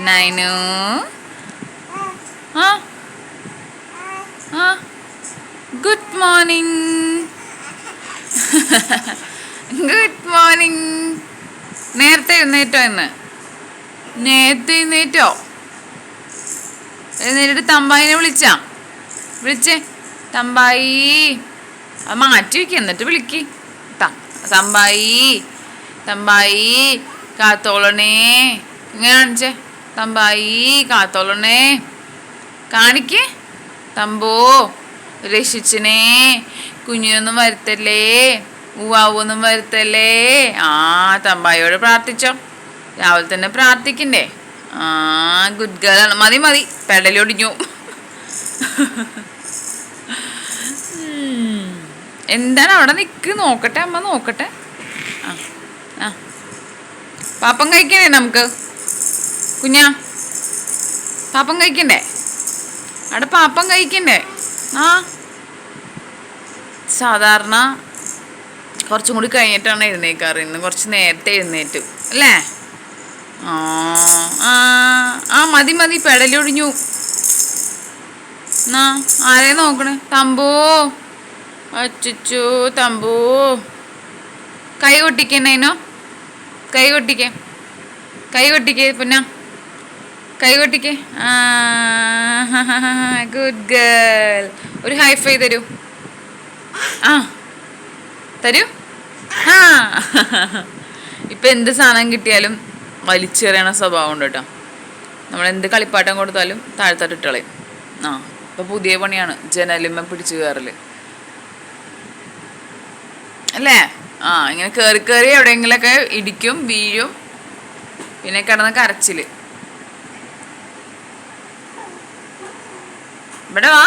നൈനു ആ ആ good morning. Good morning. നേരത്തെ എഴുന്നേറ്റോ? നേരത്തെ എഴുന്നേറ്റോ? എഴുന്നേറ്റിട്ട് തമ്പായിനെ വിളിച്ചേ തമ്പായി. അത് മാറ്റി വയ്ക്കുക, എന്നിട്ട് വിളിക്ക്. തമ്പായി കാത്തോളണേ. ഇങ്ങനെ കാണിച്ചേ. തമ്പായി കാത്തോളണേ കാണിക്കേ. തമ്പോ രക്ഷിച്ചനേ, കുഞ്ഞിനൊന്നും വരുത്തല്ലേ, ഉവാവൊന്നും വരുത്തല്ലേ. ആ തമ്പായിയോട് പ്രാർത്ഥിച്ചോ, രാവിലെ തന്നെ പ്രാർത്ഥിക്കണ്ടേ. ആ ഗുഡ് ഗേൾ ആണ്. മതി പെടലൊടിഞ്ഞു. എന്താണ് അവിടെ നിൽക്ക്? നോക്കട്ടെ അമ്മ, നോക്കട്ടെ. ആ ആ പാപ്പം കഴിക്കണേ നമുക്ക്. കുഞ്ഞാ പാപ്പം കഴിക്കണ്ടേ? അവിടെ പാപ്പം കഴിക്കണ്ടേ? ആ സാധാരണ കുറച്ചും കൂടി കഴിഞ്ഞിട്ടാണ് എഴുന്നേക്കാറ്. ഇന്ന് കുറച്ച് നേരത്തെ എഴുന്നേറ്റു അല്ലേ? ആ മതി പെടലൊടിഞ്ഞു. ആ ആരെ നോക്കണേ? തമ്പോ അച്ചോ തമ്പോ. കൈ കൊട്ടിക്കണേനോ? കൈ കൊട്ടിക്കേ പിന്നെ കൈ കൊട്ടിക്കേ. ആ ഗുഡ് ഗേൾ. ഒരു ഹൈഫൈ തരൂ. ആ തരൂ. ആ ഇപ്പം എന്ത് സാധനം കിട്ടിയാലും വലിച്ചെറിയണ സ്വഭാവം ഉണ്ട് കേട്ടോ. നമ്മളെന്ത് കളിപ്പാട്ടം കൊടുത്താലും താഴ്ത്തോട്ട് ഇട്ടളയും. ആ ഇപ്പം പുതിയ പണിയാണ് ജനലിന്മേൽ പിടിച്ച് കയറല് അല്ലേ? ആ ഇങ്ങനെ കയറി എവിടെയെങ്കിലൊക്കെ ഇടിക്കും, വീഴും, പിന്നെ കിടന്ന് കരച്ചില്. ഇവിടെ വാ.